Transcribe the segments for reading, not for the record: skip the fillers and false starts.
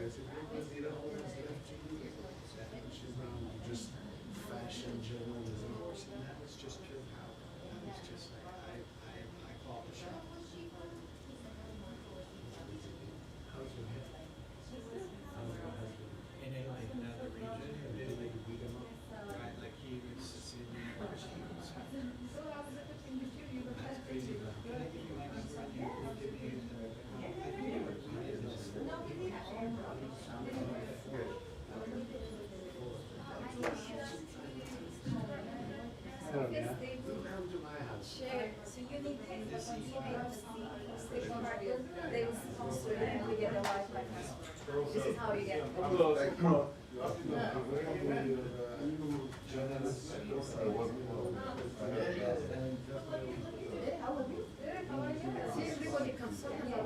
Need a whole bunch left to do. She's just fashion journalism. And that was just pure power. That was just like, I call the shot. How's your head? How's your husband? In Italy, another region. Italy beat him up. Right, like he was Sicilian. That's crazy. Can I give you my number and you give me Come to my house. So you need to they were supposed to let me get a Wi-Fi password. This is how you get it. See, everybody comes up here.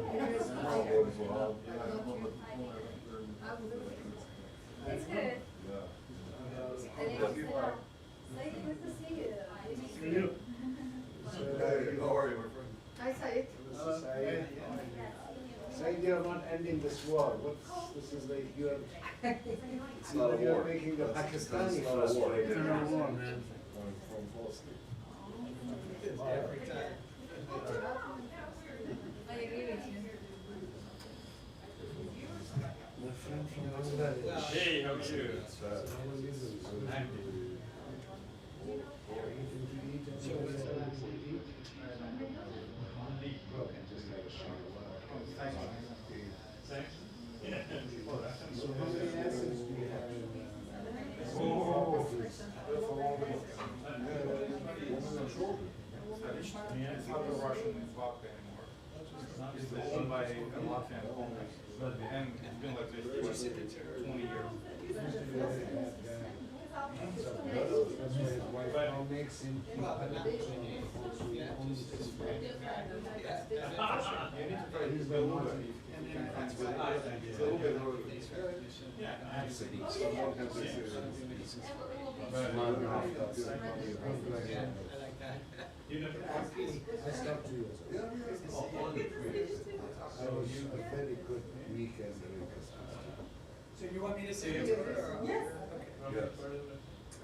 It's good. Good to see you. How are you, my friend? Hi, Said. Saying you're not ending this war. This is like you're It's not a war. making the Pakistani It's not a war. It's not a war, man. From falsely. every time. I agree with you. My friend from Bangladesh. Hey, how are you? How are you doing? I'm good. So what's the last thing you eat? Thanks. So how many assets do you have? It's not the Russian vodka anymore. It's owned by a Latvian company. And it's been like this for 20 years. That's why his wife now makes him keep an accent. He's the one. It's a little bit early. Someone has this I stopped 2 years ago. I was a very good weekend during Christmas. So you want me to say it? Yes. Yes.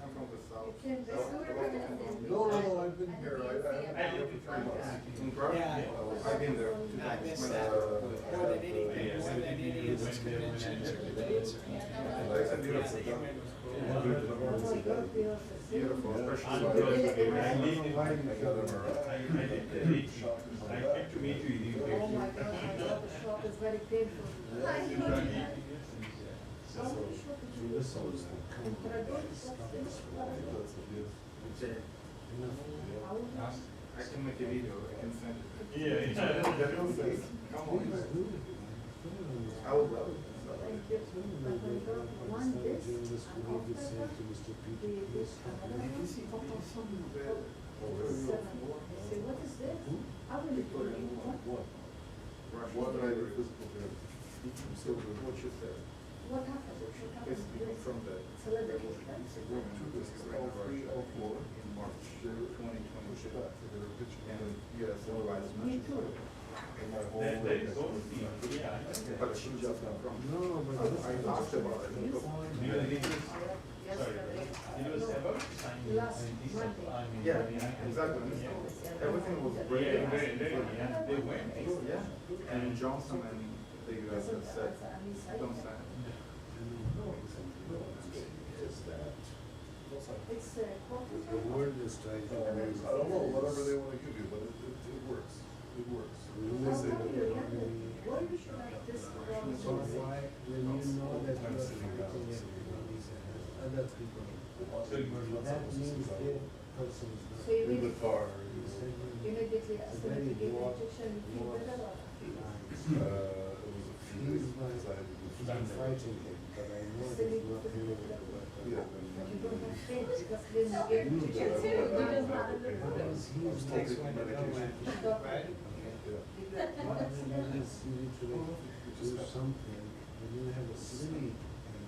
I'm from the south. No, I've been here. Here, I lived for 3 months. In Prague? Yeah. I've been there 2 I times. missed When, that. More than anything, more than any of these conventions or debates or anything. Beautiful, especially I like lived I came to meet you in Oh my God, I love the shop, it's very painful. I can make a video, I can send it. Yeah. Come on. I would love it. Thank you. But when you go one this, During this week, we said to Mr. Peter, please come. Seven. They say, what is this? I will be doing what? What did I do physical therapy? So what you said, What happened? What it's happened? from the Celebrity. it's agreement to this All 3, all 4. in March Push 2022. it back. They're gonna pitch it. And yes, otherwise Me much. too. And my whole There leg is is always the, yeah. But she just not from. No, but I asked about it. It was Yesterday. about signing Last this, Monday. I mean, Yeah, exactly. Yeah. Everything was Yeah, great. very, yeah, they went. Yeah, and Johnson and the US have said, don't sign. is that It's the word is trying to raise. I don't know, whatever they wanna give you, but it works. It works. They say that they're not gonna be. Why you should like this? So why, when you know that you are fighting other people, that means their person is So not. you In the need car. immediately after you give injection, you feel better or? It was a few He's days. my, I had to do I'm fighting him, but I know Still he's need not to doing feel it. Yeah. But you don't have pain because when you get injection, you don't have the problem. He's Takes taking medication. Doctor, Yeah. What you need is you need to like do something, when you have a sleep and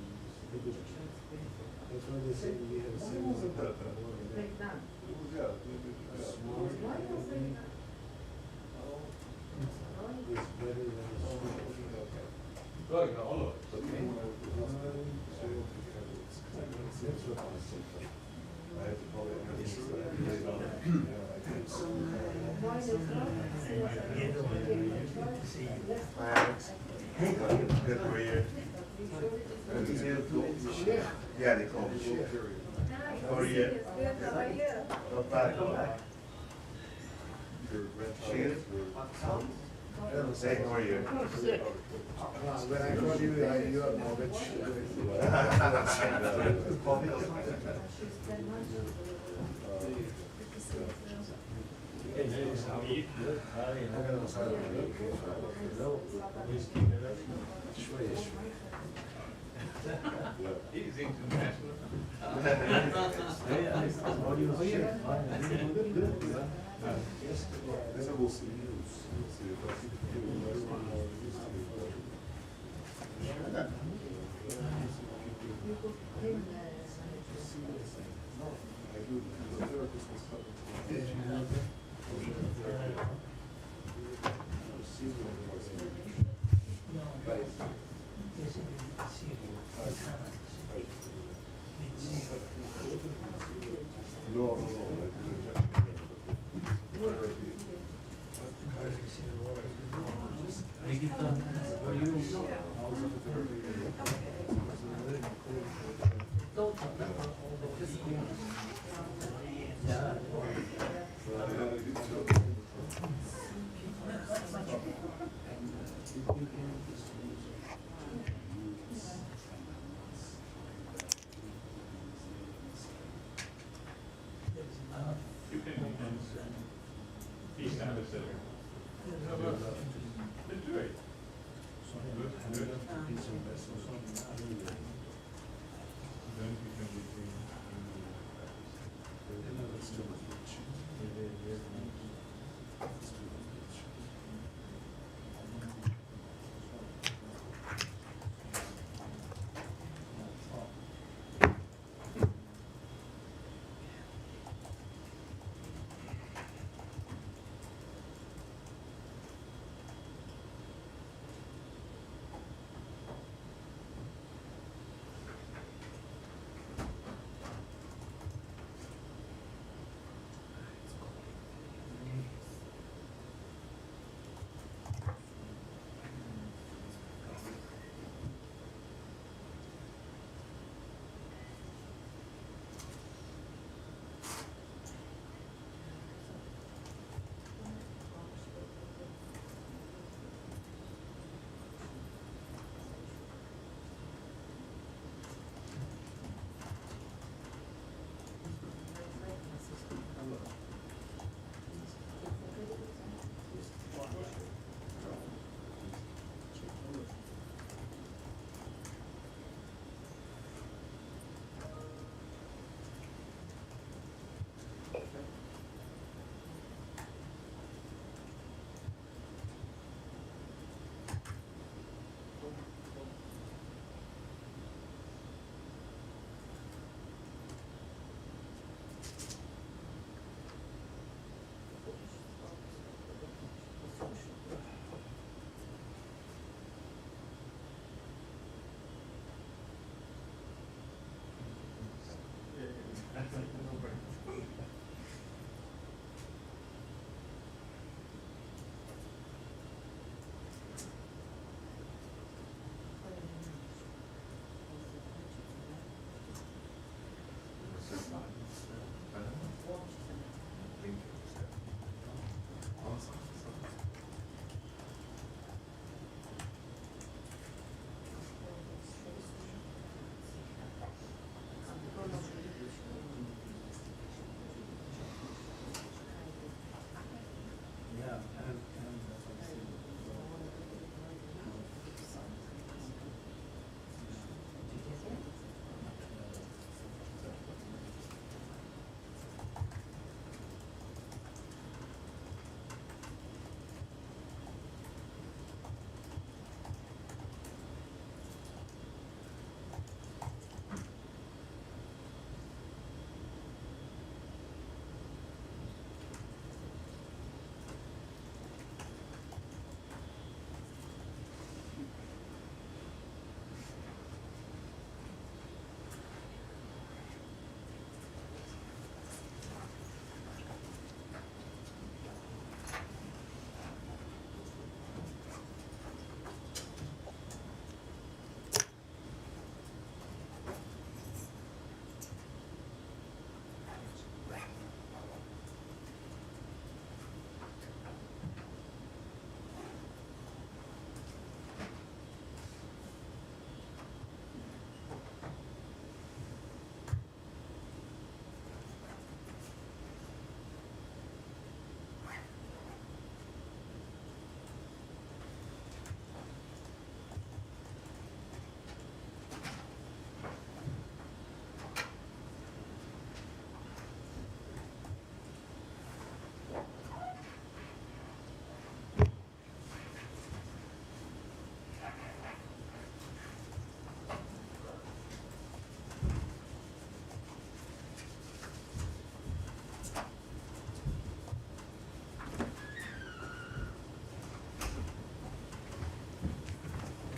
that's why they say we have a sleep. break down. Yeah. Small Why was sleep it? is better than a small. Well, all of it. Okay. I had to call it. Hi, Alex. Good for you. Yeah, they call me. How are you? Not bad. Your grandchild. Say, how are you? When I call you, you are my bitch. Call me. He's international. Then we'll see you. We'll see if that's No. You can he's kind of a sitter. Let's do it. Good, good. Then you can be free.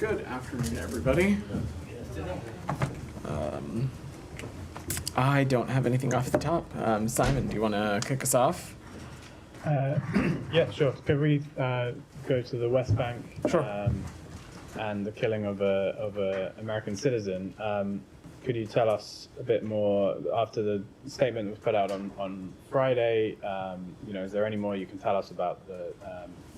Good afternoon, everybody. I don't have anything off the top. Simon, do you want to kick us off? Yeah, sure. Could we go to the West Bank? Sure. And the killing of a American citizen. Could you tell us a bit more after the statement that was put out on Friday? Is there any more you can tell us about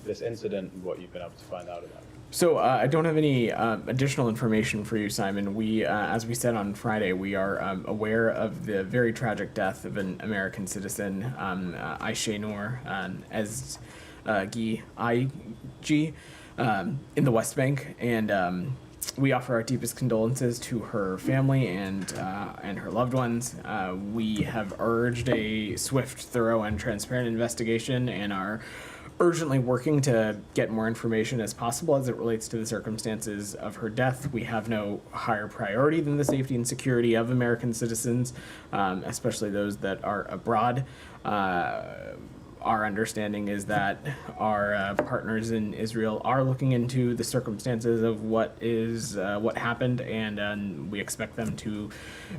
this incident and what you've been able to find out about it? So I don't have any additional information for you, Simon. We, as we said on Friday, we are aware of the very tragic death of an American citizen, Aisha Noor, as IG, in the West Bank, and we offer our deepest condolences to her family and her loved ones. We have urged a swift, thorough, and transparent investigation, and are urgently working to get more information as possible as it relates to the circumstances of her death. We have no higher priority than the safety and security of American citizens, especially those that are abroad. Our understanding is that our partners in Israel are looking into the circumstances of what happened, and we expect them to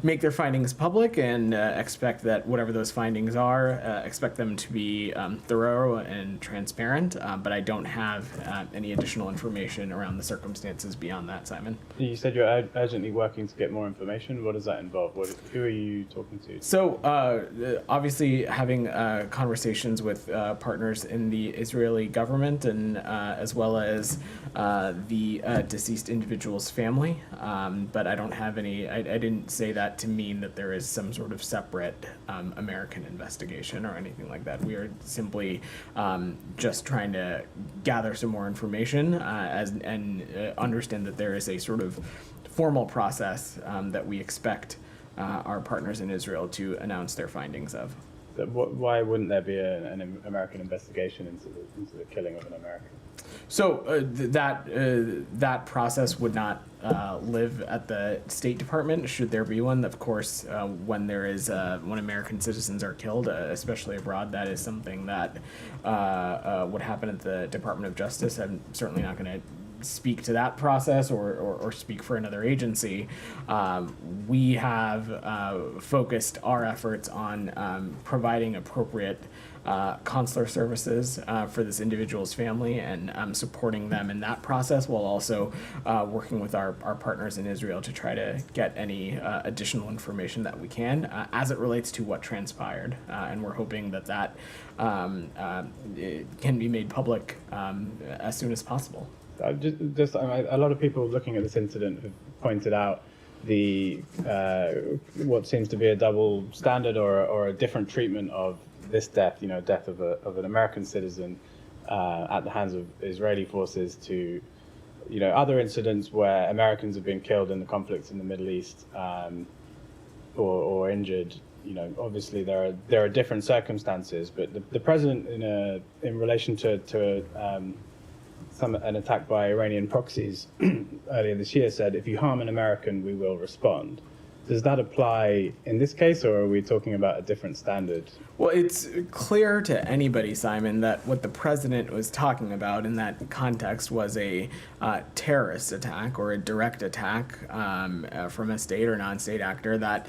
make their findings public, and expect that whatever those findings are, expect them to be thorough and transparent. But I don't have any additional information around the circumstances beyond that, Simon. You said you're urgently working to get more information. What does that involve? Who are you talking to? So obviously having conversations with partners in the Israeli government, and as well as the deceased individual's family. But I don't have any, I didn't say that to mean that there is some sort of separate American investigation or anything like that. We are simply just trying to gather some more information and understand that there is a sort of formal process that we expect our partners in Israel to announce their findings of. Why wouldn't there be an American investigation into the killing of an American? So that process would not live at the State Department, should there be one. Of course, when American citizens are killed, especially abroad, that is something that would happen at the Department of Justice. I'm certainly not going to speak to that process or speak for another agency. We have focused our efforts on providing appropriate consular services for this individual's family, and supporting them in that process, while also working with our partners in Israel to try to get any additional information that we can as it relates to what transpired. And we're hoping that it can be made public as soon as possible. A lot of people looking at this incident have pointed out what seems to be a double standard or a different treatment of this death, death of an American citizen at the hands of Israeli forces, to other incidents where Americans have been killed in the conflicts in the Middle East or injured. Obviously there are different circumstances, but the president in relation to an attack by Iranian proxies earlier this year said, "If you harm an American, we will respond." Does that apply in this case, or are we talking about a different standard? Well, it's clear to anybody, Simon, that what the president was talking about in that context was a terrorist attack or a direct attack from a state or non-state actor that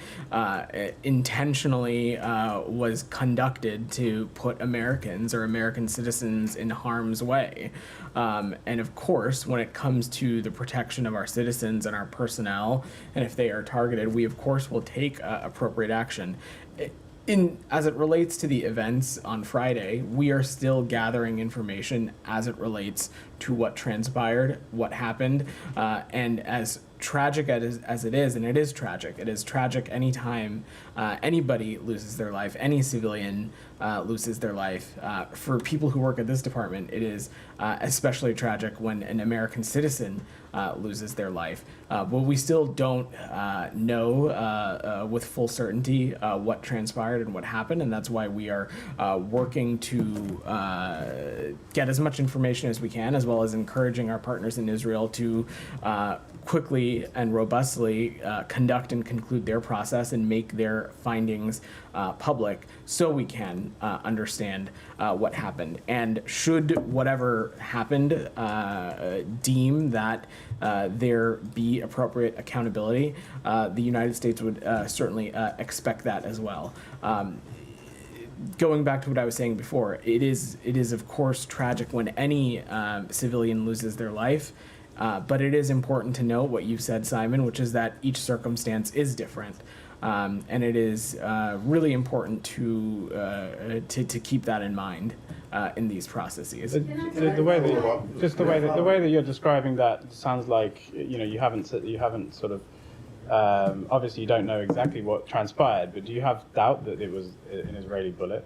intentionally was conducted to put Americans or American citizens in harm's way. And of course, when it comes to the protection of our citizens and our personnel, and if they are targeted, we of course will take appropriate action. As it relates to the events on Friday, we are still gathering information as it relates to what transpired, what happened, and as tragic as it is, and it is tragic anytime anybody loses their life, any civilian loses their life. For people who work at this department, it is especially tragic when an American citizen loses their life. But we still don't know with full certainty what transpired and what happened, and that's why we are working to get as much information as we can, as well as encouraging our partners in Israel to quickly and robustly conduct and conclude their process and make their findings public so we can understand what happened. And should whatever happened deem that there be appropriate accountability, the United States would certainly expect that as well. Going back to what I was saying before, it is of course tragic when any civilian loses their life. But it is important to note what you said, Simon, which is that each circumstance is different, and it is really important to keep that in mind in these processes. The way that you're describing that sounds like you haven't sort of obviously you don't know exactly what transpired, but do you have doubt that it was an Israeli bullet?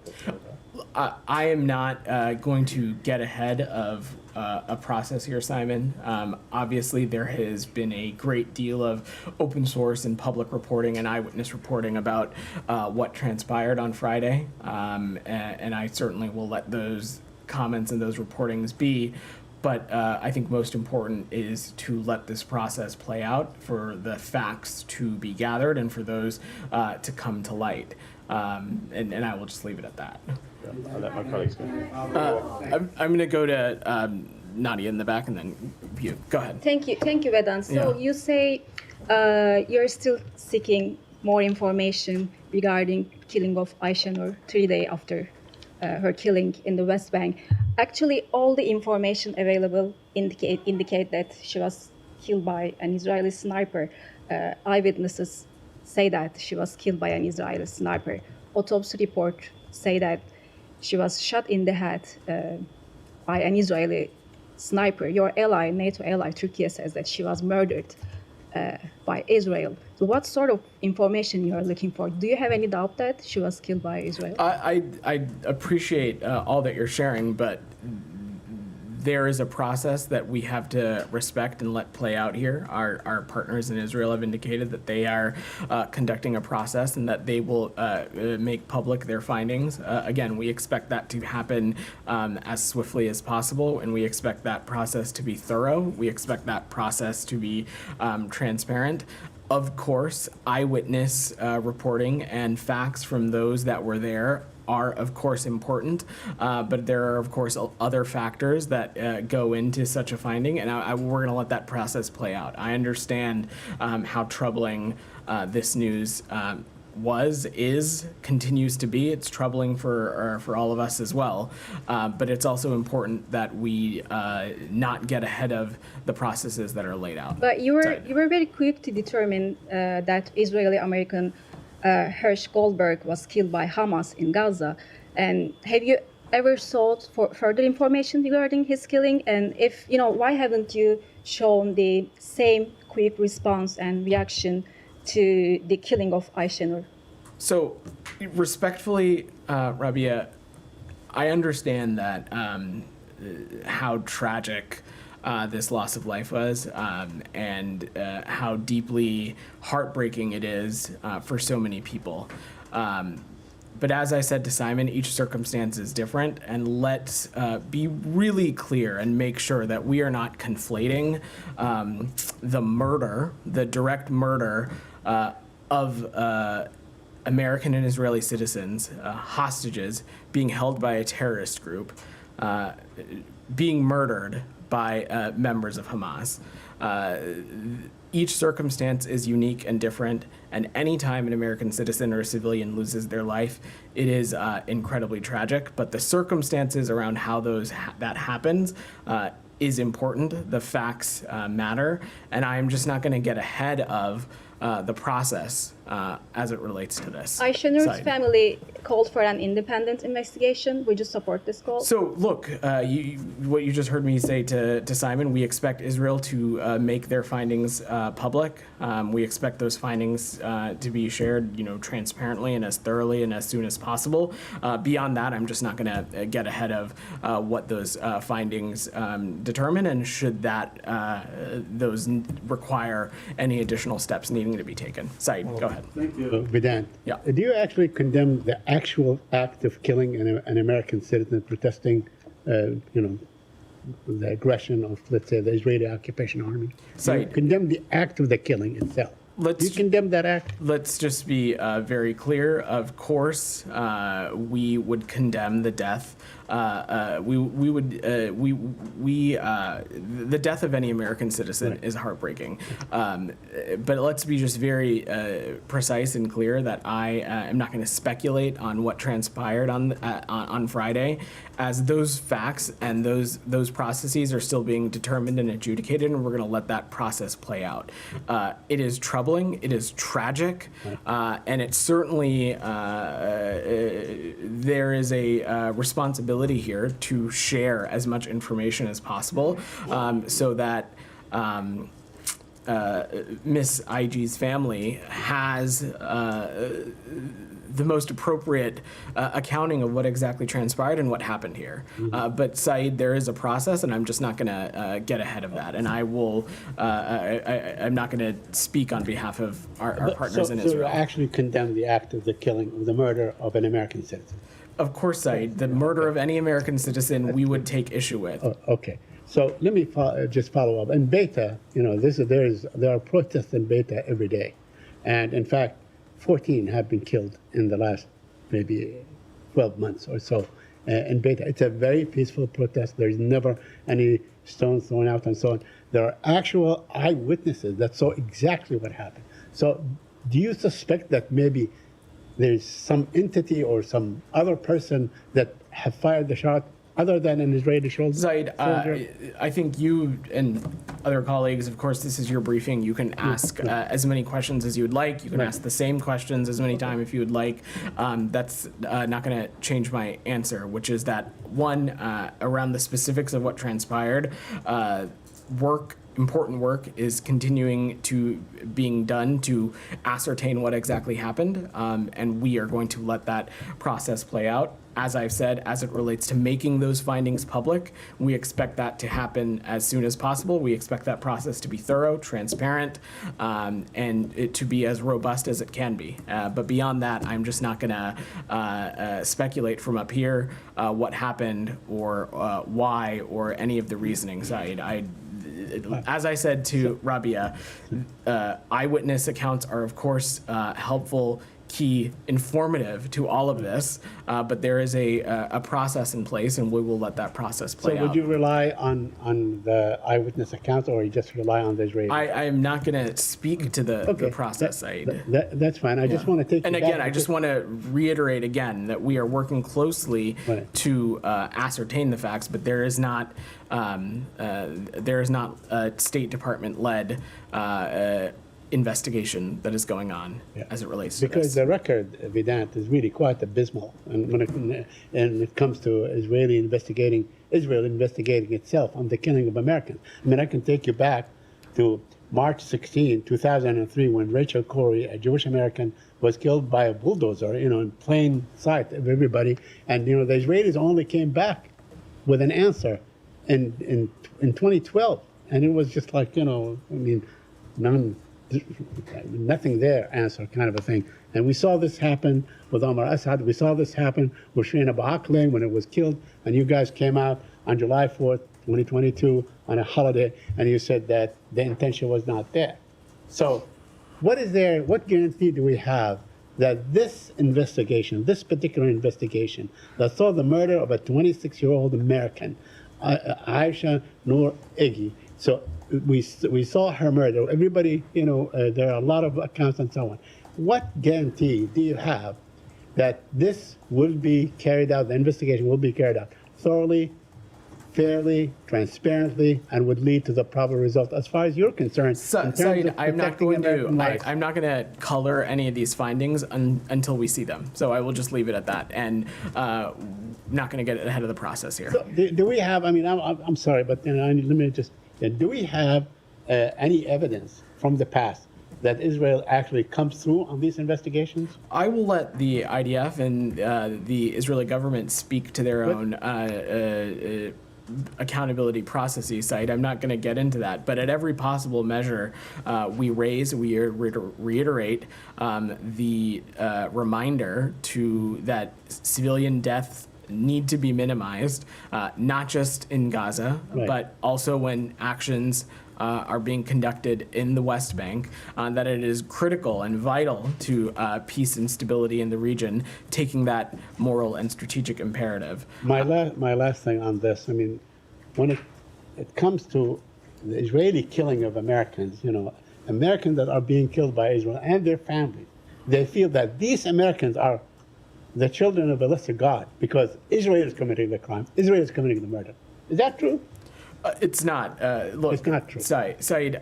I am not going to get ahead of a process here, Simon. Obviously, there has been a great deal of open source and public reporting and eyewitness reporting about what transpired on Friday, and I certainly will let those comments and those reportings be. But I think most important is to let this process play out, for the facts to be gathered and for those to come to light. And I will just leave it at that. I'll let my colleagues go. I'm going to go to Nadia in the back, and then you. Go ahead. Thank you, Vedant. So you say you're still seeking more information regarding killing of Ayşenur 3 days after her killing in the West Bank. Actually, all the information available indicate that she was killed by an Israeli sniper. Eyewitnesses say that she was killed by an Israeli sniper. Autopsy report say that she was shot in the head by an Israeli sniper. Your ally, NATO ally, Turkey, says that she was murdered by Israel. So what sort of information you are looking for? Do you have any doubt that she was killed by Israel? I appreciate all that you're sharing, but there is a process that we have to respect and let play out here. Our partners in Israel have indicated that they are conducting a process and that they will make public their findings. Again, we expect that to happen as swiftly as possible, and we expect that process to be thorough. We expect that process to be transparent. Of course, eyewitness reporting and facts from those that were there are, of course, important, but there are, of course, other factors that go into such a finding, and we're going to let that process play out. I understand how troubling this news continues to be. It's troubling for all of us as well, but it's also important that we not get ahead of the processes that are laid out. But you were very quick to determine that Israeli-American Hersh Goldberg was killed by Hamas in Gaza. And have you ever sought for further information regarding his killing? And if, why haven't you shown the same quick response and reaction to the killing of Ayşenur? So, respectfully, Rabia, I understand that how tragic this loss of life was, and how deeply heartbreaking it is for so many people. But as I said to Simon, each circumstance is different, and let's be really clear and make sure that we are not conflating the direct murder of American and Israeli citizens, hostages, being held by a terrorist group, being murdered by members of Hamas. Each circumstance is unique and different, and any time an American citizen or a civilian loses their life, it is incredibly tragic. But the circumstances around how that happens is important. The facts matter, and I am just not going to get ahead of the process as it relates to this. Ayşenur's family called for an independent investigation. Would you support this call? So, look, what you just heard me say to Simon, we expect Israel to make their findings public. We expect those findings to be shared, transparently and as thoroughly and as soon as possible. Beyond that, I'm just not going to get ahead of what those findings determine, and should those require any additional steps needing to be taken. Said, go ahead. Thank you. Vedant. Yeah. Do you actually condemn the actual act of killing an American citizen protesting, the aggression of, let's say, the Israeli occupation army. So You condemn the act of the killing itself. Let's- You condemn that act? Let's just be very clear. Of course, we would condemn the death. The death of any American citizen is heartbreaking. But let's be just very precise and clear that I am not going to speculate on what transpired on Friday, as those facts and those processes are still being determined and adjudicated, and we're going to let that process play out. It is troubling. It is tragic, and it certainly there is a responsibility here to share as much information as possible, so that Miss IG's family has the most appropriate accounting of what exactly transpired and what happened here. But Saeed, there is a process, and I'm just not going to get ahead of that. And I will, I'm not going to speak on behalf of our partners in So Israel. you actually condemn the act of the killing, of the murder of an American citizen? Of course, Saeed, the murder of any American citizen we would take issue with. Oh, okay. So let me just follow up. In Beta, there are protests in Beta every day. And in fact, 14 have been killed in the last maybe 12 months or so in Beta. It's a very peaceful protest. There's never any stones thrown out and so on. There are actual eyewitnesses that saw exactly what happened. So do you suspect that maybe there's some entity or some other person that have fired the shot other than an Israeli soldier? Zaid, I think you and other colleagues, of course, this is your briefing. You can ask as many questions as you would like. You can ask the same questions as many times if you would like. That's not going to change my answer, which is that, one, around the specifics of what transpired, important work is continuing to being done to ascertain what exactly happened, and we are going to let that process play out. As I've said, as it relates to making those findings public, we expect that to happen as soon as possible. We expect that process to be thorough, transparent, and it to be as robust as it can be. But beyond that, I'm just not going to speculate from up here what happened or why or any of the reasoning side. As I said to Rabia, eyewitness accounts are, of course, helpful, key, informative to all of this, but there is a process in place, and we will let that process play out. So would you rely on the eyewitness accounts, or you just rely on the Israeli? I am not going to speak to the process, Said. That's fine. I just want to take. And again, I just want to reiterate again that we are working closely to ascertain the facts, but there is not a State Department-led investigation that is going on as it relates to because this. the record, Vedant, is really quite abysmal, and when it comes to Israel investigating itself on the killing of Americans. I mean, I can take you back to March 16, 2003, when Rachel Corrie, a Jewish American, was killed by a bulldozer, in plain sight of everybody, and the Israelis only came back with an answer in 2012, and it was just like nothing there answer kind of a thing. And we saw this happen with Omar Assad. We saw this happen with Shireen Abu Akleh when it was killed. And you guys came out on July 4th, 2022 on a holiday, and you said that the intention was not there. So what guarantee do we have that this particular investigation that saw the murder of a 26-year-old American, Aisha Noor Egi, so we saw her murder. Everybody, there are a lot of accounts and so on. What guarantee do you have that this will be carried out, the investigation will be carried out thoroughly, fairly, transparently, and would lead to the proper result as far as you're concerned? Said, I'm not going to color any of these findings until we see them. So I will just leave it at that, and not going to get ahead of the process here. So do we have? I mean, I'm sorry, but let me just. Do we have any evidence from the past that Israel actually comes through on these investigations? I will let the IDF and the Israeli government speak to their own accountability processes side. I'm not going to get into that, but at every possible measure we reiterate the reminder to that civilian deaths need to be minimized, not just in Gaza, Right. but also when actions are being conducted in the West Bank, that it is critical and vital to peace and stability in the region, taking that moral and strategic imperative. My last thing on this, I mean, when it comes to the Israeli killing of Americans, Americans that are being killed by Israel and their families, they feel that these Americans are the children of a lesser God because Israel is committing the crime, Israel is committing the murder. Is that true? It's not. Look, It's not true. Saeed,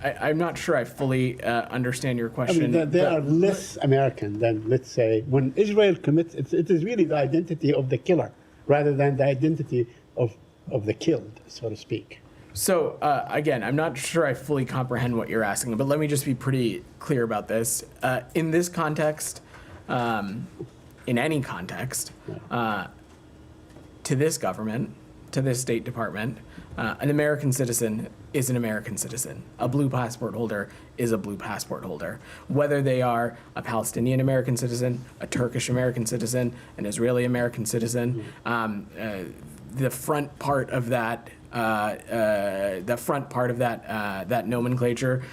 I'm not sure I fully understand your I question. mean, they are less American than, let's say, when Israel commits, it is really the identity of the killer rather than the identity of the killed, so to speak. So, again, I'm not sure I fully comprehend what you're asking, but let me just be pretty clear about this. In this context, in any context, to this government, to this State Department, an American citizen is an American citizen. A blue passport holder is a blue passport holder. Whether they are a Palestinian American citizen, a Turkish American citizen, an Israeli American citizen, the front part of that that nomenclature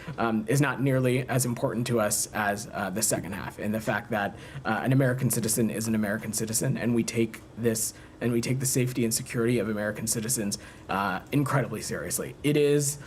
is not nearly as important to us as the second half, and the fact that an American citizen is an American citizen, and we take this and we take the safety and security of American citizens incredibly seriously. It is.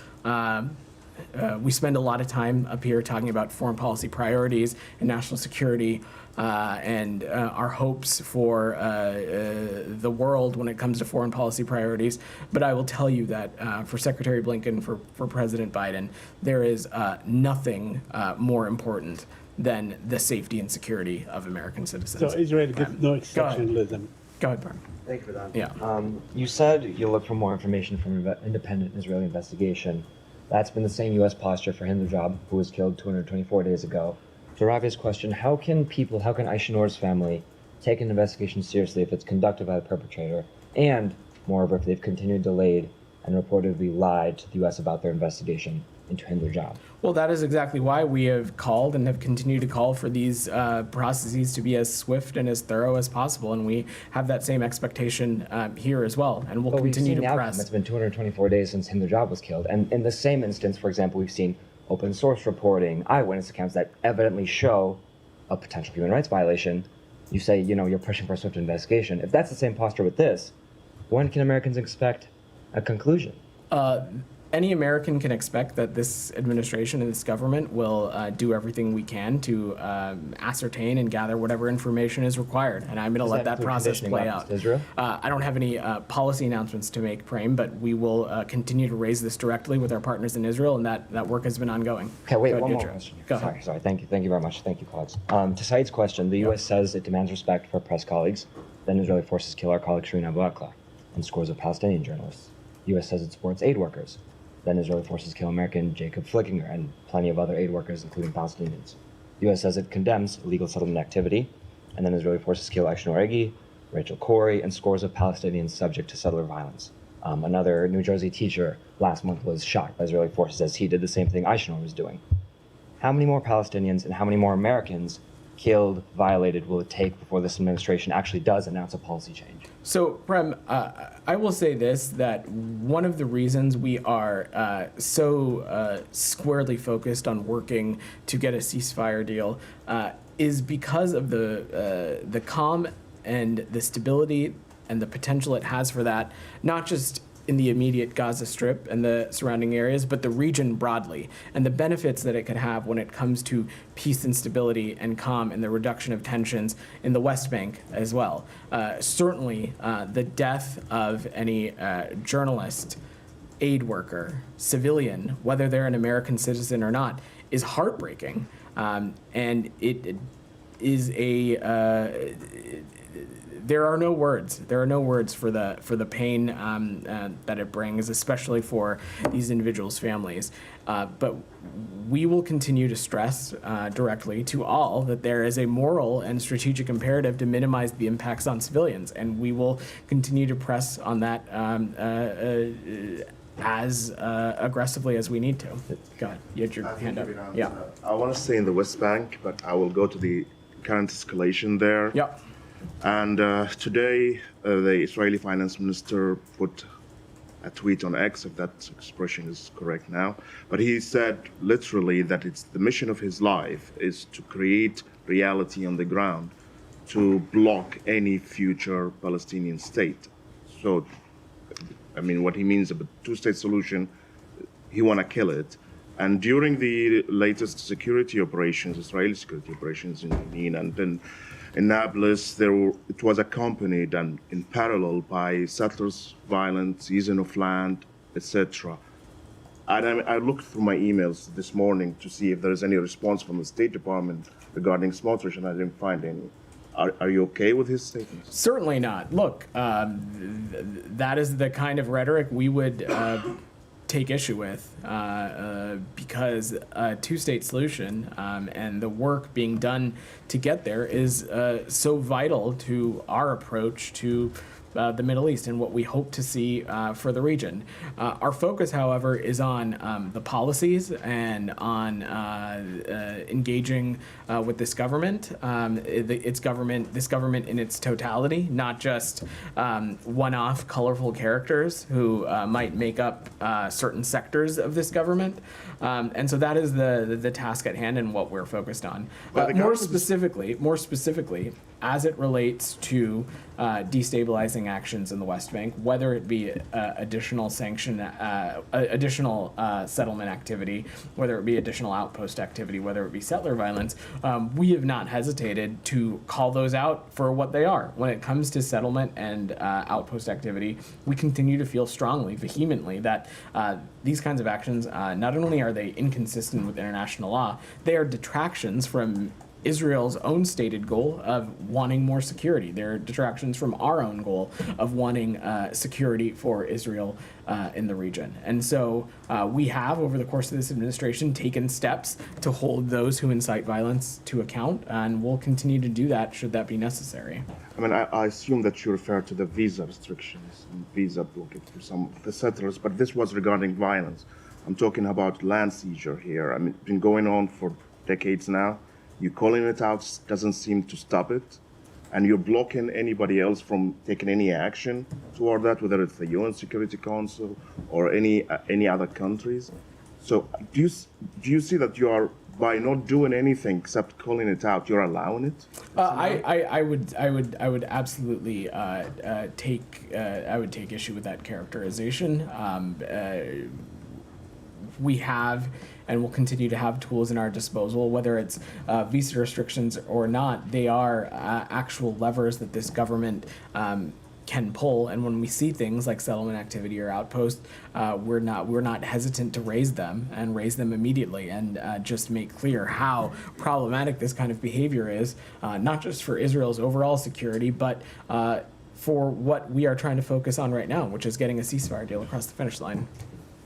We spend a lot of time up here talking about foreign policy priorities and national security and our hopes for the world when it comes to foreign policy priorities. But I will tell you that for Secretary Blinken, for President Biden, there is nothing more important than the safety and security of American citizens. So Israel gets no exceptionalism. Go ahead, Brian. Thank you for that. Yeah. You said you'll look for more information from an independent Israeli investigation. That's been the same U.S. posture for Hindujab, who was killed 224 days ago. To Ravi's question, how can Aishanor's family take an investigation seriously if it's conducted by the perpetrator, and, moreover, if they've continued delayed and reportedly lied to the U.S. about their investigation into Hindujab? Well, that is exactly why we have called and have continued to call for these processes to be as swift and as thorough as possible, and we have that same expectation here as well, and we'll continue to press. It's been 224 days since Hindujab was killed, and in the same instance, for example, we've seen open source reporting, eyewitness accounts that evidently show a potential human rights violation. You say, you're pushing for a swift investigation. If that's the same posture with this, when can Americans expect a conclusion? Any American can expect that this administration and this government will do everything we can to ascertain and gather whatever information is required. And I'm going to let that process play out. Israel? I don't have any policy announcements to make, Prem, but we will continue to raise this directly with our partners in Israel, and that work has been ongoing. Okay, wait, one more question. Sorry. Thank you very much. Thank you, colleagues. To Saeed's question, the U.S. says it demands respect for press colleagues. Then Israeli forces kill our colleague Shireen Abu Akleh and scores of Palestinian journalists. The U.S. says it supports aid workers. Then Israeli forces kill American Jacob Flickinger and plenty of other aid workers, including Palestinians. The U.S. says it condemns illegal settlement activity, and then Israeli forces kill Aishanor Egi, Rachel Corey, and scores of Palestinians subject to settler violence. Another New Jersey teacher last month was shot by Israeli forces as he did the same thing Aishanor was doing. How many more Palestinians and how many more Americans killed, violated will it take before this administration actually does announce a policy change? So, Prem, I will say this, that one of the reasons we are so squarely focused on working to get a ceasefire deal is because of the calm and the stability and the potential it has for that, not just in the immediate Gaza Strip and the surrounding areas, but the region broadly, and the benefits that it could have when it comes to peace and stability and calm and the reduction of tensions in the West Bank as well. Certainly, the death of any journalist, aid worker, civilian, whether they're an American citizen or not, is heartbreaking. And it is there are no words. There are no words for the pain that it brings, especially for these individuals' families. But we will continue to stress directly to all that there is a moral and strategic imperative to minimize the impacts on civilians, and we will continue to press on that as aggressively as we need to. Go ahead. You had your hand up. Yeah. I want to stay in the West Bank, but I will go to the current escalation there. Yep. And today, the Israeli finance minister put a tweet on X, if that expression is correct now, but he said literally that it's the mission of his life is to create reality on the ground to block any future Palestinian state. So, I mean, what he means about two-state solution, he want to kill it. And during the latest security operations, Israeli security operations in Jenin and then in Nablus, it was accompanied and in parallel by settlers' violence, seizing of land, etc. And I looked through my emails this morning to see if there is any response from the State Department regarding Smotrich, and I didn't find any. Are you okay with his statements? Certainly not. Look, that is the kind of rhetoric we would take issue with because a two-state solution and the work being done to get there is so vital to our approach to the Middle East and what we hope to see for the region. Our focus, however, is on the policies and on engaging with this government, this government in its totality, not just one-off colorful characters who might make up certain sectors of this government. And so that is the task at hand and what we're focused on. More specifically, as it relates to destabilizing actions in the West Bank, whether it be additional settlement activity, whether it be additional outpost activity, whether it be settler violence, we have not hesitated to call those out for what they are. When it comes to settlement and outpost activity, we continue to feel strongly, vehemently, that these kinds of actions, not only are they inconsistent with international law, they are detractions from Israel's own stated goal of wanting more security. They're detractions from our own goal of wanting security for Israel in the region. And so we have, over the course of this administration, taken steps to hold those who incite violence to account, and we'll continue to do that should that be necessary. I mean, I assume that you refer to the visa restrictions and visa blocking for some of the settlers, but this was regarding violence. I'm talking about land seizure here. I mean, it's been going on for decades now. You calling it out doesn't seem to stop it, and you're blocking anybody else from taking any action toward that, whether it's the UN Security Council or any other countries. So do you see that you are, by not doing anything except calling it out, you're allowing it? I would absolutely take issue with that characterization. We have and will continue to have tools in our disposal, whether it's visa restrictions or not. They are actual levers that this government can pull, and when we see things like settlement activity or outpost, we're not hesitant to raise them immediately, and just make clear how problematic this kind of behavior is, not just for Israel's overall security, but for what we are trying to focus on right now, which is getting a ceasefire deal across the finish line.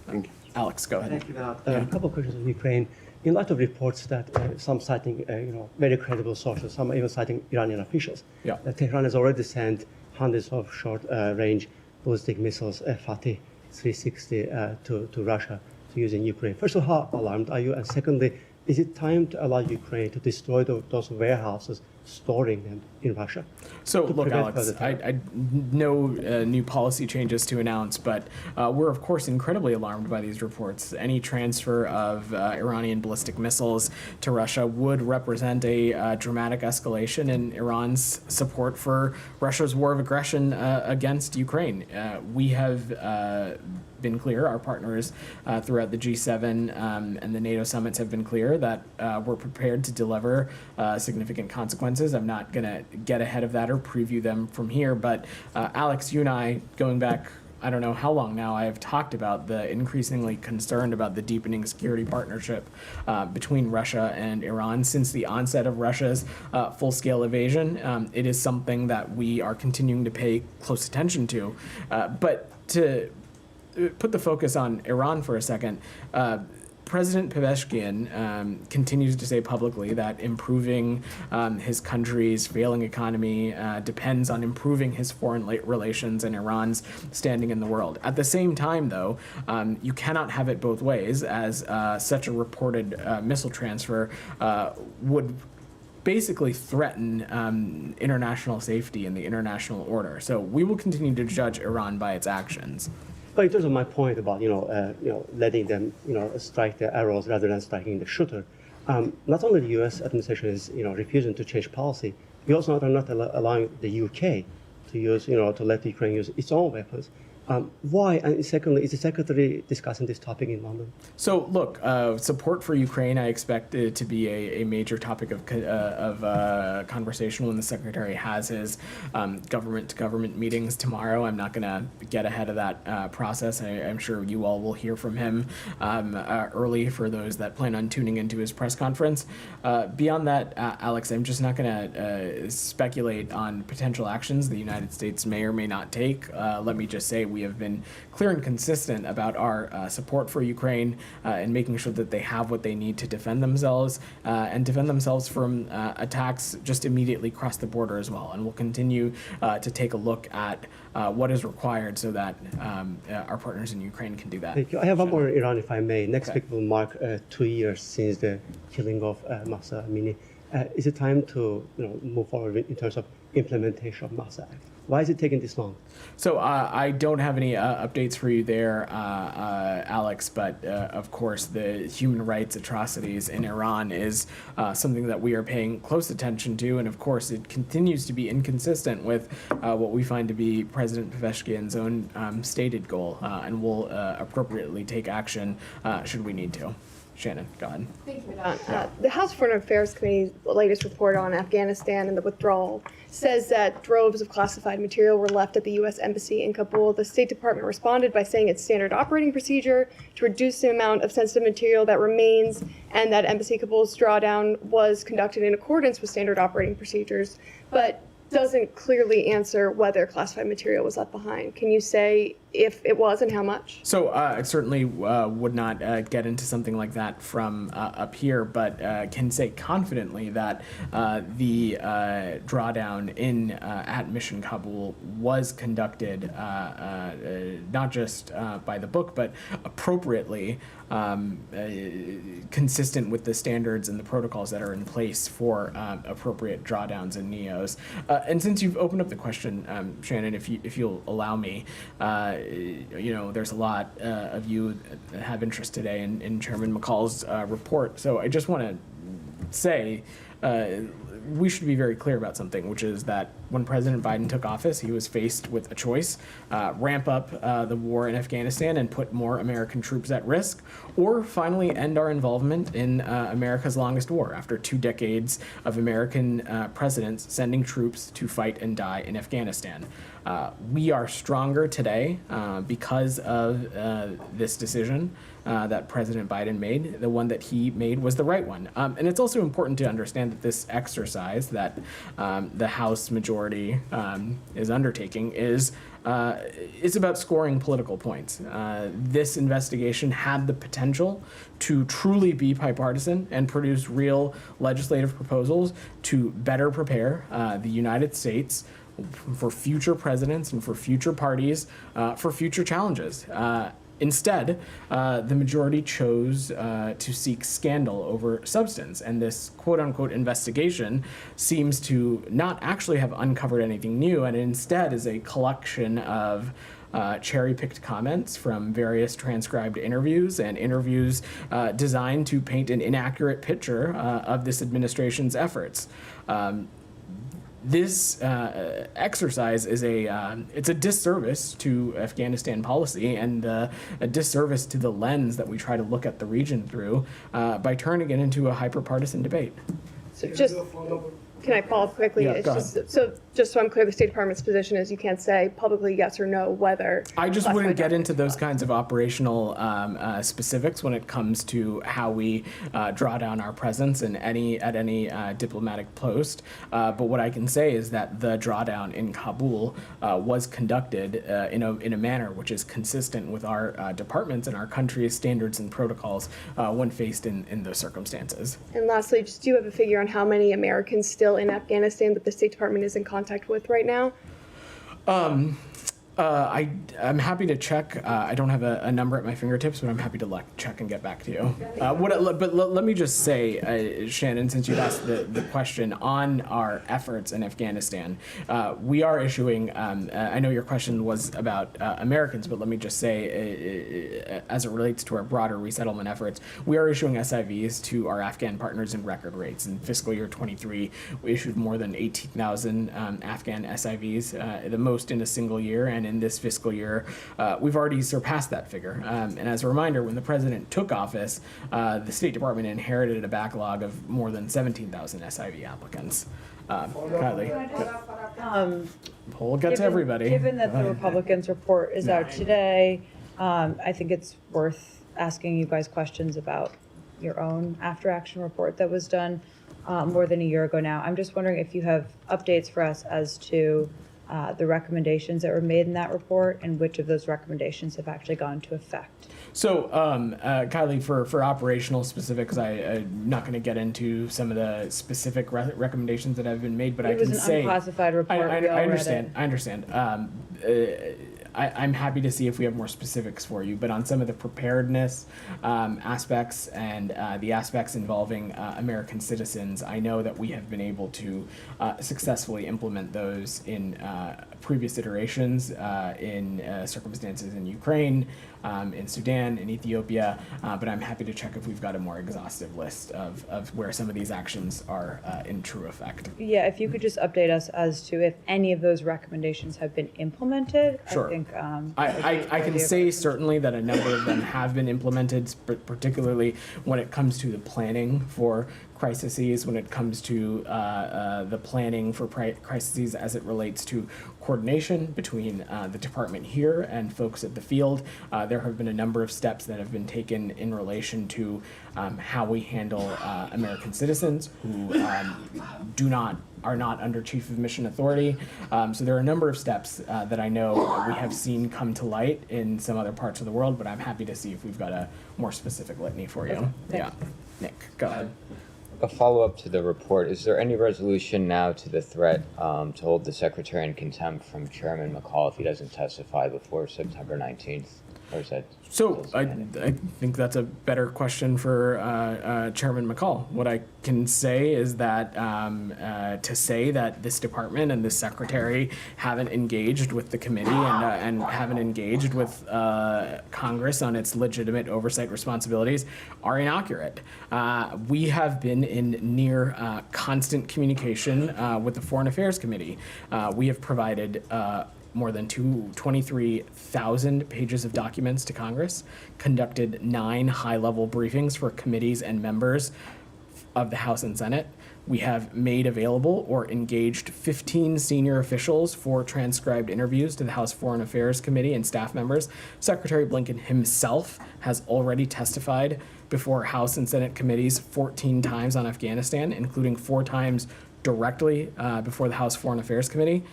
Thank you. Alex, go ahead. Thank you. A couple of questions on Ukraine. In light of reports that some citing, very credible sources, some even citing Iranian officials, Tehran has already sent hundreds of short-range ballistic missiles, Fatih 360, to Russia to use in Ukraine. First of all, how alarmed are you? And secondly, is it time to allow Ukraine to destroy those warehouses storing them in Russia? So look, Alex, no new policy changes to announce, but we're of course incredibly alarmed by these reports. Any transfer of Iranian ballistic missiles to Russia would represent a dramatic escalation in Iran's support for Russia's war of aggression against Ukraine. We have been clear, our partners throughout the G7 and the NATO summits have been clear that we're prepared to deliver significant consequences. I'm not going to get ahead of that or preview them from here, but Alex, you and I, going back, I don't know how long now, I have talked about the increasingly concerned about the deepening security partnership between Russia and Iran since the onset of Russia's full-scale invasion. It is something that we are continuing to pay close attention to, but to put the focus on Iran for a second, President Pezeshkian continues to say publicly that improving his country's failing economy depends on improving his foreign relations and Iran's standing in the world. At the same time, though, you cannot have it both ways, as such a reported missile transfer would basically threaten international safety and the international order. So we will continue to judge Iran by its actions. But in terms of my point about letting them strike the arrows rather than striking the shooter, not only the U.S. administration is refusing to change policy, we also are not allowing the U.K. to use to let Ukraine use its own weapons. Why? And secondly, is the Secretary discussing this topic in London? So, look, support for Ukraine, I expect it to be a major topic of conversation when the Secretary has his government-to-government meetings tomorrow. I'm not going to get ahead of that process. I'm sure you all will hear from him early for those that plan on tuning into his press conference. Beyond that, Alex, I'm just not going to speculate on potential actions the United States may or may not take. Let me just say we have been clear and consistent about our support for Ukraine and making sure that they have what they need to defend themselves and defend themselves from attacks just immediately across the border as well. And we'll continue to take a look at what is required so that our partners in Ukraine can do that. Thank you. I have one more Iran, if I may. Next week will mark 2 years since the killing of Mahsa Amini. Is it time to move forward in terms of implementation of Mahsa Act? Why is it taking this long? So I don't have any updates for you there, Alex, but of course the human rights atrocities in Iran is something that we are paying close attention to, and of course it continues to be inconsistent with what we find to be President Pezeshkian's own stated goal, and will appropriately take action should we need to. Shannon, go ahead. Thank you, Vedant. The House Foreign Affairs Committee's latest report on Afghanistan and the withdrawal says that droves of classified material were left at the U.S. Embassy in Kabul. The State Department responded by saying it's standard operating procedure to reduce the amount of sensitive material that remains, and that Embassy Kabul's drawdown was conducted in accordance with standard operating procedures, but doesn't clearly answer whether classified material was left behind. Can you say if it was and how much? So I certainly would not get into something like that from up here, but can say confidently that the drawdown at Mission Kabul was conducted not just by the book, but appropriately consistent with the standards and the protocols that are in place for appropriate drawdowns and NEOs. And since you've opened up the question, Shannon, if you'll allow me, there's a lot of you that have interest today in Chairman McCall's report. So I just want to say we should be very clear about something, which is that when President Biden took office, he was faced with a choice: ramp up the war in Afghanistan and put more American troops at risk, or finally end our involvement in America's longest war after 2 decades of American presidents sending troops to fight and die in Afghanistan. We are stronger today because of this decision that President Biden made. The one that he made was the right one. And it's also important to understand that this exercise that the House majority is undertaking is about scoring political points. This investigation had the potential to truly be bipartisan and produce real legislative proposals to better prepare the United States for future presidents and for future parties, for future challenges. Instead, the majority chose to seek scandal over substance, and this quote-unquote investigation seems to not actually have uncovered anything new, and instead is a collection of cherry-picked comments from various transcribed interviews and interviews designed to paint an inaccurate picture of this administration's efforts. This exercise is it's a disservice to Afghanistan policy and a disservice to the lens that we try to look at the region through by turning it into a hyper-partisan debate. So can I follow up quickly? Yeah, go ahead. Just so I'm clear, the State Department's position is you can't say publicly yes or no whether. I just wouldn't get into those kinds of operational specifics when it comes to how we draw down our presence at any diplomatic post. But what I can say is that the drawdown in Kabul was conducted in a manner which is consistent with our departments and our country's standards and protocols when faced in those circumstances. And lastly, just do you have a figure on how many Americans still in Afghanistan that the State Department is in contact with right now? I'm happy to check. I don't have a number at my fingertips, but I'm happy to check and get back to you. But let me just say, Shannon, since you asked the question on our efforts in Afghanistan, we are issuing. I know your question was about Americans, but let me just say, as it relates to our broader resettlement efforts, we are issuing SIVs to our Afghan partners in record rates. In fiscal year 23, we issued more than 18,000 Afghan SIVs, the most in a single year, and in this fiscal year, we've already surpassed that figure. And as a reminder, when the president took office, the State Department inherited a backlog of more than 17,000 SIV applicants. Kylie, we'll get to everybody. Given that the Republicans' report is out today, I think it's worth asking you guys questions about your own after-action report that was done more than a year ago now. I'm just wondering if you have updates for us as to the recommendations that were made in that report and which of those recommendations have actually gone into effect. So, Kylie, for operational specifics, I'm not going to get into some of the specific recommendations that have been made, but I can say it was an unclassified report. I understand. I'm happy to see if we have more specifics for you, but on some of the preparedness aspects and the aspects involving American citizens, I know that we have been able to successfully implement those in previous iterations in circumstances in Ukraine, in Sudan, in Ethiopia, but I'm happy to check if we've got a more exhaustive list of where some of these actions are in true effect. Yeah, if you could just update us as to if any of those recommendations have been implemented. Sure. I think I can say certainly that a number of them have been implemented, particularly when it comes to the planning for crises, when it comes to the planning for crises as it relates to coordination between the department here and folks at the field. There have been a number of steps that have been taken in relation to how we handle American citizens who are not under Chief of Mission Authority. So there are a number of steps that I know we have seen come to light in some other parts of the world, but I'm happy to see if we've got a more specific litany for you. Okay, yeah. Nick, go ahead. A follow-up to the report, is there any resolution now to the threat to hold the Secretary in contempt from Chairman McCall if he doesn't testify before September 19th? Or is that so I think that's a better question for Chairman McCall. What I can say is that to say that this department and this secretary haven't engaged with the committee and haven't engaged with Congress on its legitimate oversight responsibilities are inaccurate. We have been in near constant communication with the Foreign Affairs Committee. We have provided more than 23,000 pages of documents to Congress, conducted 9 high-level briefings for committees and members of the House and Senate. We have made available or engaged 15 senior officials for transcribed interviews to the House Foreign Affairs Committee and staff members. Secretary Blinken himself has already testified before House and Senate committees 14 times on Afghanistan, including 4 times directly before the House Foreign Affairs Committee.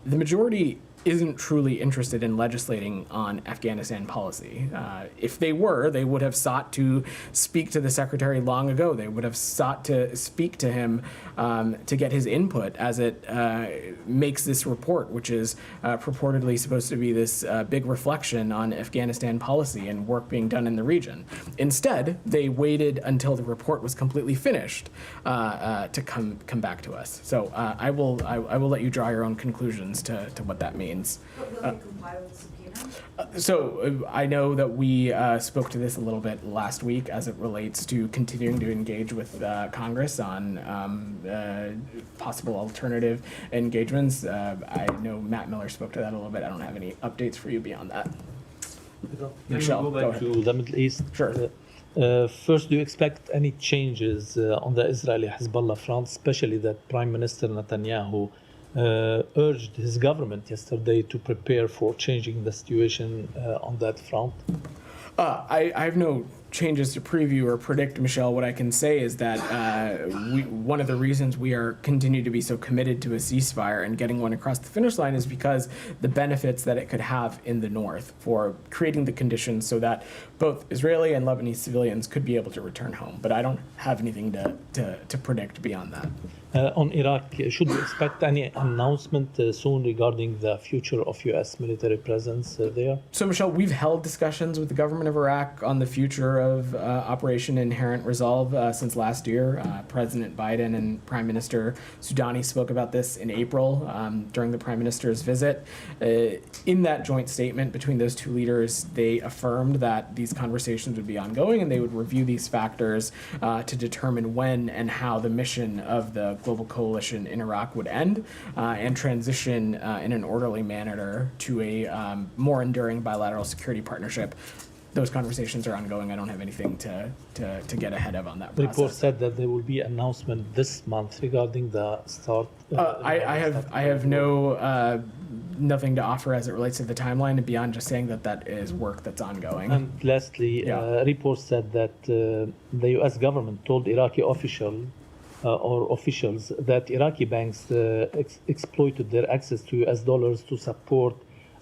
The majority isn't truly interested in legislating on Afghanistan policy. If they were, they would have sought to speak to the secretary long ago. They would have sought to speak to him to get his input as it makes this report, which is purportedly supposed to be this big reflection on Afghanistan policy and work being done in the region. Instead, they waited until the report was completely finished to come back to us. So I will let you draw your own conclusions to what that means. Will they comply with the subpoena? So I know that we spoke to this a little bit last week as it relates to continuing to engage with Congress on possible alternative engagements. I know Matt Miller spoke to that a little bit. I don't have any updates for you beyond that. Michelle, go back to the Middle East. Sure. First, do you expect any changes on the Israeli-Hezbollah front, especially that Prime Minister Netanyahu urged his government yesterday to prepare for changing the situation on that front? I have no changes to preview or predict, Michelle. What I can say is that one of the reasons we are continue to be so committed to a ceasefire and getting one across the finish line is because the benefits that it could have in the north for creating the conditions so that both Israeli and Lebanese civilians could be able to return home. But I don't have anything to predict beyond that. On Iraq, should we expect any announcement soon regarding the future of U.S. military presence there? So, Michelle, we've held discussions with the government of Iraq on the future of Operation Inherent Resolve since last year. President Biden and Prime Minister Soudani spoke about this in April during the Prime Minister's visit. In that joint statement between those two leaders, they affirmed that these conversations would be ongoing and they would review these factors to determine when and how the mission of the global coalition in Iraq would end and transition in an orderly manner to a more enduring bilateral security partnership. Those conversations are ongoing. I don't have anything to get ahead of on that The process. report said that there will be announcement this month regarding the start. I have nothing to offer as it relates to the timeline beyond just saying that is work that's ongoing. And lastly, reports said that the U.S. government told Iraqi officials that Iraqi banks exploited their access to U.S. dollars to support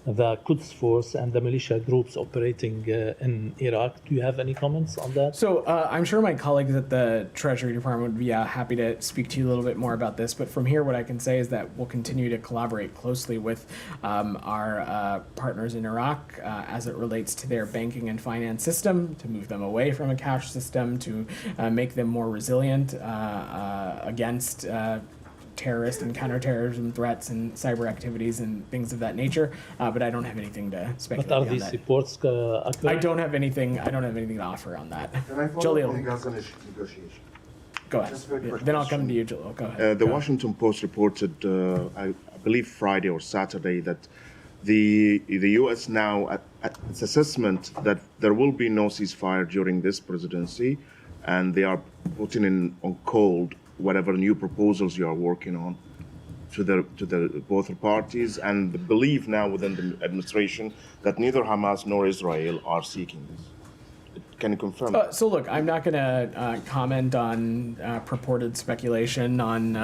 the Quds Force and the militia groups operating in Iraq. Do you have any comments on that? So I'm sure my colleagues at the Treasury Department would be happy to speak to you a little bit more about this. But from here, what I can say is that we'll continue to collaborate closely with our partners in Iraq as it relates to their banking and finance system, to move them away from a cash system, to make them more resilient against terrorist and counterterrorism threats and cyber activities and things of that nature, but I don't have anything to speculate But are on these that. reports accurate? I don't have anything to offer on that. Can I follow up on the Jalil, Gaza negotiation? go ahead. Just a very quick Then I'll question. come to you, Jalil. Go ahead. The Washington Post reported, I believe Friday or Saturday, that the U.S. now, at its assessment that there will be no ceasefire during this presidency, and they are putting on hold whatever new proposals you are working on to the both parties, and the belief now within the administration that neither Hamas nor Israel are seeking this. Can you confirm that? So look, I'm not going to comment on purported speculation on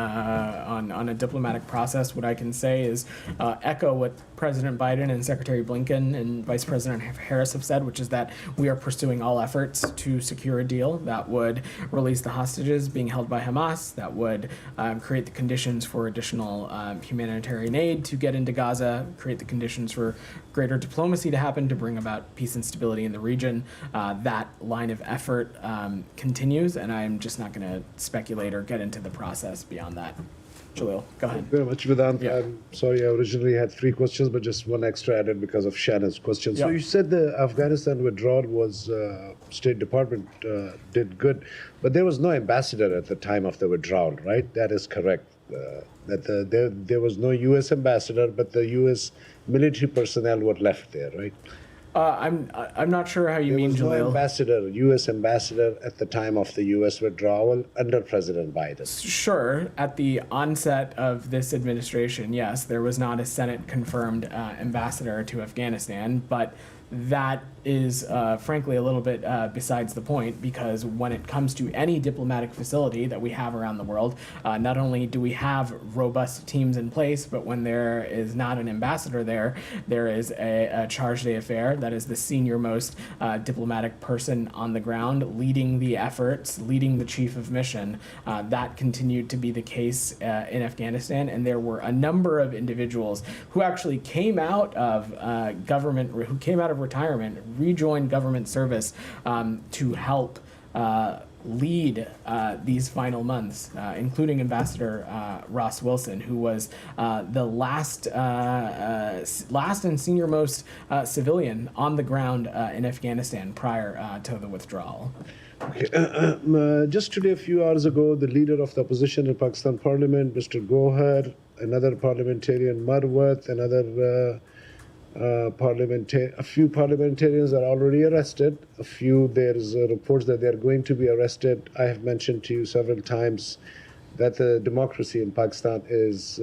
a diplomatic process. What I can say is echo what President Biden and Secretary Blinken and Vice President Harris have said, which is that we are pursuing all efforts to secure a deal that would release the hostages being held by Hamas, that would create the conditions for additional humanitarian aid to get into Gaza, create the conditions for greater diplomacy to happen to bring about peace and stability in the region. That line of effort continues, and I'm just not going to speculate or get into the process beyond that. Jalil, go ahead. Very much, Vedant. I'm sorry, I originally had 3 questions, but just one extra added because of Shannon's question. So Yeah. you said the Afghanistan withdrawal was, State Department did good, but there was no ambassador at the time of the withdrawal, right? That is correct. There was no U.S. ambassador, but the U.S. military personnel were left there, right? I'm not sure how you mean, There was no Jalil. ambassador, U.S. ambassador at the time of the U.S. withdrawal under President Biden. Sure, at the onset of this administration, yes, there was not a Senate-confirmed ambassador to Afghanistan, but that is frankly a little bit besides the point, because when it comes to any diplomatic facility that we have around the world, not only do we have robust teams in place, but when there is not an ambassador there, there is a charge d'affaires, that is the senior most diplomatic person on the ground leading the efforts, leading the chief of mission. That continued to be the case in Afghanistan, and there were a number of individuals who actually came out of who came out of retirement, rejoined government service to help lead these final months, including Ambassador Ross Wilson, who was the last and senior most civilian on the ground in Afghanistan prior to the withdrawal. Okay. Just today, a few hours ago, the leader of the opposition in Pakistan Parliament, Mr. Gohar, another parliamentarian, Marwat, another a few parliamentarians are already arrested. There's reports that they're going to be arrested. I have mentioned to you several times that the democracy in Pakistan is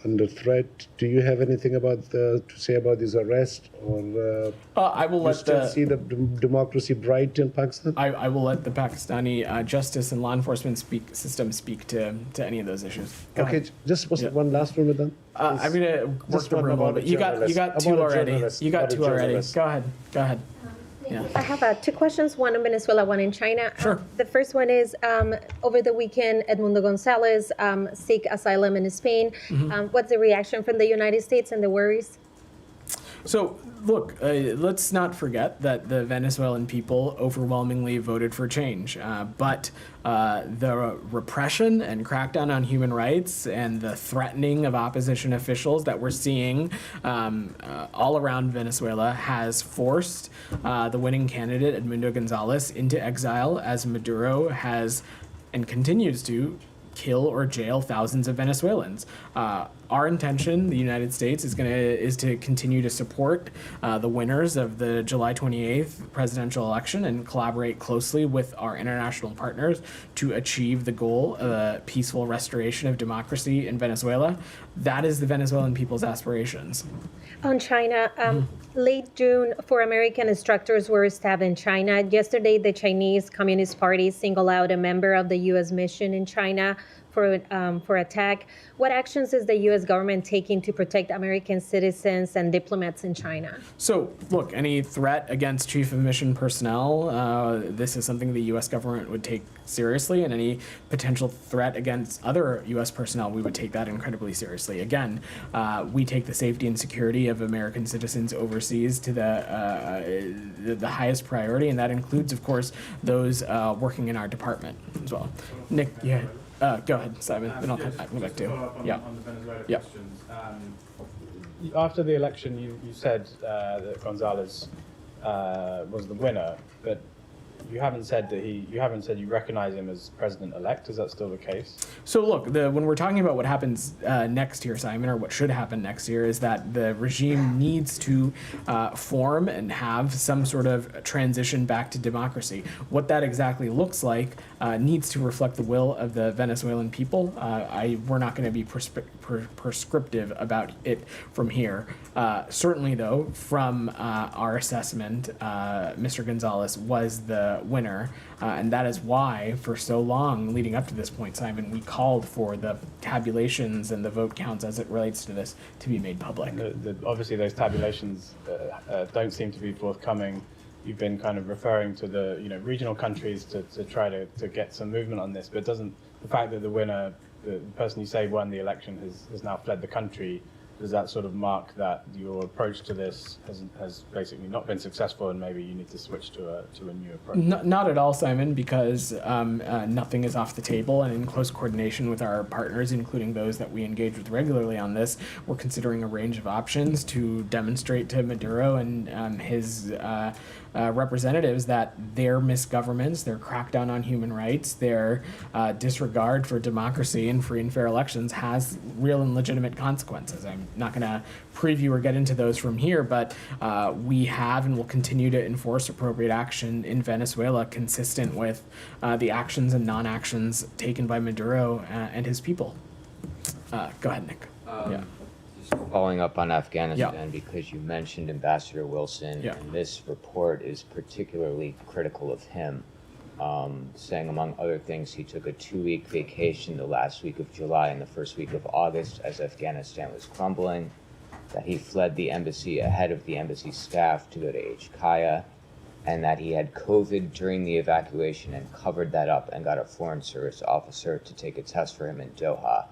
under threat. Do you have anything to say about these arrests, or I will let see the democracy bright in Pakistan? I will let the Pakistani justice and law enforcement system speak to any of those issues. Go Okay, ahead. just one last one with them. I'm gonna work Just the one room a little about bit. a You got journalist. two About a already. journalist. You got About a two already. journalist. Go ahead. Yeah. I have two questions, one on Venezuela, one in China. Sure. The first one is, over the weekend, Edmundo Gonzalez seek asylum in Spain. What's the reaction from the United States and the worries? So, look, let's not forget that the Venezuelan people overwhelmingly voted for change. But the repression and crackdown on human rights and the threatening of opposition officials that we're seeing all around Venezuela has forced the winning candidate, Edmundo Gonzalez, into exile, as Maduro has and continues to kill or jail thousands of Venezuelans. Our intention, the United States, is to continue to support the winners of the July 28th presidential election and collaborate closely with our international partners to achieve the goal of a peaceful restoration of democracy in Venezuela. That is the Venezuelan people's aspirations. On China, late June, 4 American instructors were stabbed in China. Yesterday, the Chinese Communist Party singled out a member of the U.S. mission in China for attack. What actions is the U.S. government taking to protect American citizens and diplomats in China? So, look, any threat against chief of mission personnel, this is something the U.S. government would take seriously, and any potential threat against other U.S. personnel, we would take that incredibly seriously. Again, we take the safety and security of American citizens overseas to the highest priority, and that includes, of course, those working in our department as well. Nick, yeah. Go ahead, Simon. Then I'll come back to you. On the Venezuela questions. After the election, you said that Gonzalez was the winner, but you haven't said that you recognize him as president-elect. Is that still the case? So look, when we're talking about what happens next year, Simon, or what should happen next year, is that the regime needs to form and have some sort of transition back to democracy. What that exactly looks like needs to reflect the will of the Venezuelan people. We're not going to be prescriptive about it from here. Certainly, though, from our assessment, Mr. Gonzalez was the winner, and that is why, for so long leading up to this point, Simon, we called for the tabulations and the vote counts as it relates to this to be made public. Obviously, those tabulations don't seem to be forthcoming. You've been kind of referring to the regional countries to try to get some movement on this, but doesn't the fact that the person you say won the election has now fled the country, does that sort of mark that your approach to this has basically not been successful, and maybe you need to switch to a new approach? Not at all, Simon, because nothing is off the table, and in close coordination with our partners, including those that we engage with regularly on this, we're considering a range of options to demonstrate to Maduro and his representatives that their misgovernments, their crackdown on human rights, their disregard for democracy and free and fair elections has real and legitimate consequences. I'm not going to preview or get into those from here, but we have and will continue to enforce appropriate action in Venezuela consistent with the actions and non-actions taken by Maduro and his people. Go ahead, Nick. Following up on Afghanistan, because you mentioned Ambassador Wilson, and this report is particularly critical of him, saying, among other things, he took a 2-week vacation the last week of July and the first week of August as Afghanistan was crumbling, that he fled the embassy ahead of the embassy staff to go to HKIA, and that he had COVID during the evacuation and covered that up and got a Foreign Service officer to take a test for him in Doha,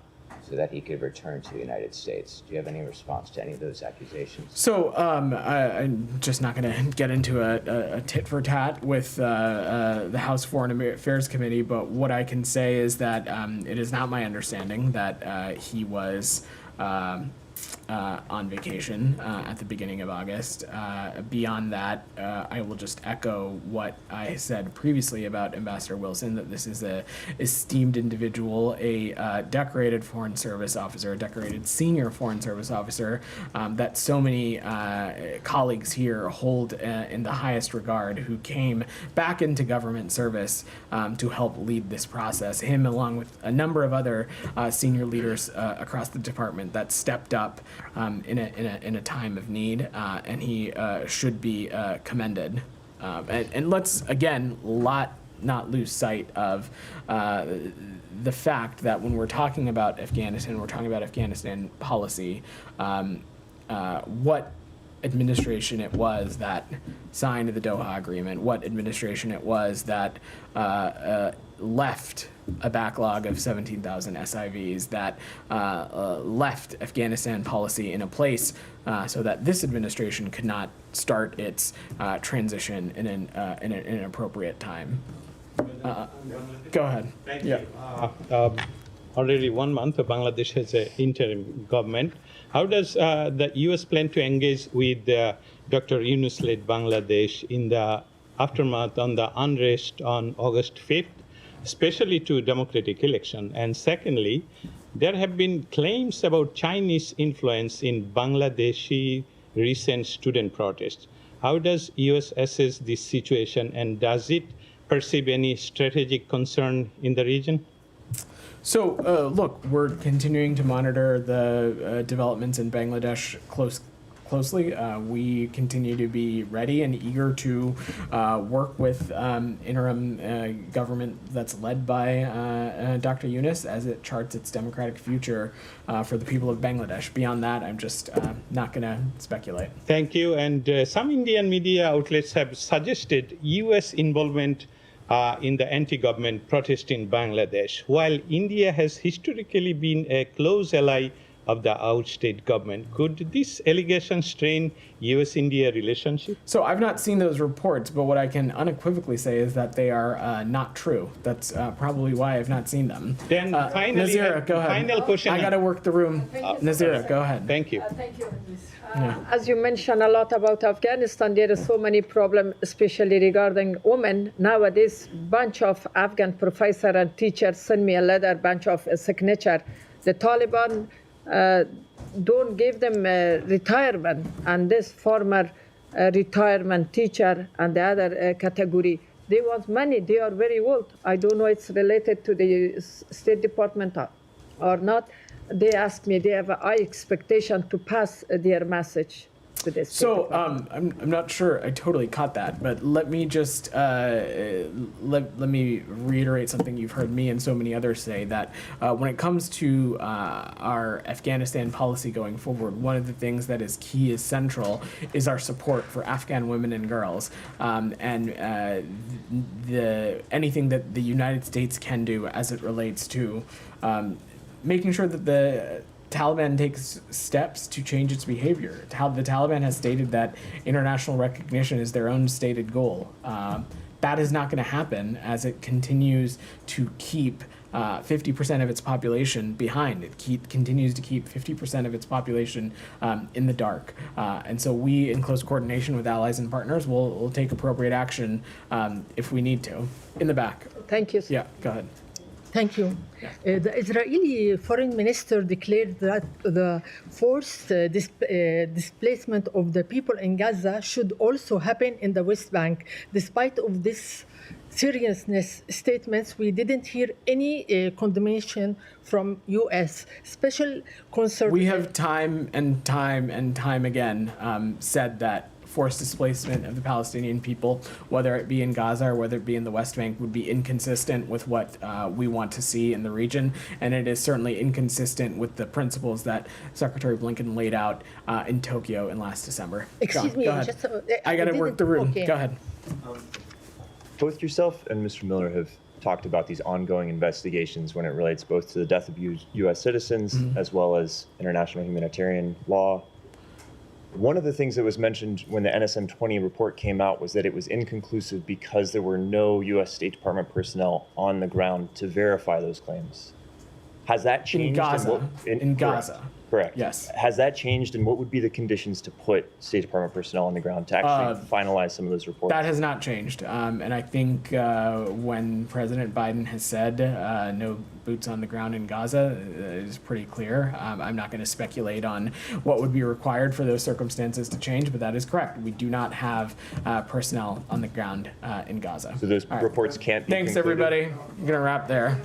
so that he could return to the United States. Do you have any response to any of those accusations? So I'm just not going to get into a tit for tat with the House Foreign Affairs Committee, but what I can say is that it is not my understanding that he was on vacation at the beginning of August. Beyond that, I will just echo what I said previously about Ambassador Wilson, that this is an esteemed individual, a decorated Foreign Service officer, a decorated senior Foreign Service officer that so many colleagues here hold in the highest regard, who came back into government service to help lead this process. Him, along with a number of other senior leaders across the department that stepped up in a time of need, and he should be commended. And let's again not lose sight of the fact that when we're talking about Afghanistan, we're talking about Afghanistan policy. What administration it was that signed the Doha Agreement, what administration it was that left a backlog of 17,000 SIVs, that left Afghanistan policy in a place so that this administration could not start its transition in an appropriate time. Go ahead. Thank you. Already 1 month, Bangladesh has an interim government. How does the U.S. plan to engage with Dr. Yunus-led Bangladesh in the aftermath on the unrest on August 5th, especially to democratic election? And secondly, there have been claims about Chinese influence in Bangladeshi recent student protests. How does U.S. assess this situation, and does it perceive any strategic concern in the region? So, look, we're continuing to monitor the developments in Bangladesh closely. We continue to be ready and eager to work with interim government that's led by Dr. Yunus as it charts its democratic future for the people of Bangladesh. Beyond that, I'm just not going to speculate. Thank you. And some Indian media outlets have suggested U.S. involvement in the anti-government protest in Bangladesh. While India has historically been a close ally of the outstate government, could this allegation strain U.S.-India relationship? So I've not seen those reports, but what I can unequivocally say is that they are not true. That's probably why I've not seen them. Then finally, Nazira, go ahead. Final question. I got to work the room. Nazira, go ahead. Thank you. Thank you. Yeah. As you mentioned a lot about Afghanistan, there are so many problems, especially regarding women. Nowadays, bunch of Afghan professors and teachers send me a letter, bunch of signature. The Taliban don't give them retirement, and this former retirement teacher and the other category, they want money. They are very old. I don't know it's related to the State Department or not. They ask me, they have a high expectation to pass their message to this. So I'm not sure I totally caught that, but let me just let me reiterate something you've heard me and so many others say, that when it comes to our Afghanistan policy going forward, one of the things that is key, is central, is our support for Afghan women and girls, and anything that the United States can do as it relates to making sure that the Taliban takes steps to change its behavior. The Taliban has stated that international recognition is their own stated goal. That is not going to happen as it continues to keep 50% of its population behind. It continues to keep 50% of its population in the dark. And so we, in close coordination with allies and partners, will take appropriate action if we need to. In the back. Thank you. Yeah, go ahead. Thank you. The Israeli foreign minister declared that the forced displacement of the people in Gaza should also happen in the West Bank. Despite of this seriousness statements, we didn't hear any condemnation from U.S. Special concern. We have time and time again said that forced displacement of the Palestinian people, whether it be in Gaza or whether it be in the West Bank, would be inconsistent with what we want to see in the region. And it is certainly inconsistent with the principles that Secretary Blinken laid out in Tokyo in last December. Excuse me, go ahead. just, I got to work the room. Okay. Go ahead. Both yourself and Mr. Miller have talked about these ongoing investigations when it relates both to the death of U.S. citizens as well as international humanitarian law. One of the things that was mentioned when the NSM-20 report came out was that it was inconclusive because there were no U.S. State Department personnel on the ground to verify those claims. Has that changed? In Gaza. In Gaza. Correct. Yes. Has that changed, and what would be the conditions to put State Department personnel on the ground to actually finalize some of those reports? That has not changed. And I think when President Biden has said no boots on the ground in Gaza, it is pretty clear. I'm not going to speculate on what would be required for those circumstances to change, but that is correct. We do not have personnel on the ground in Gaza. So those reports can't be Thanks, concluded? everybody. I'm going to wrap there.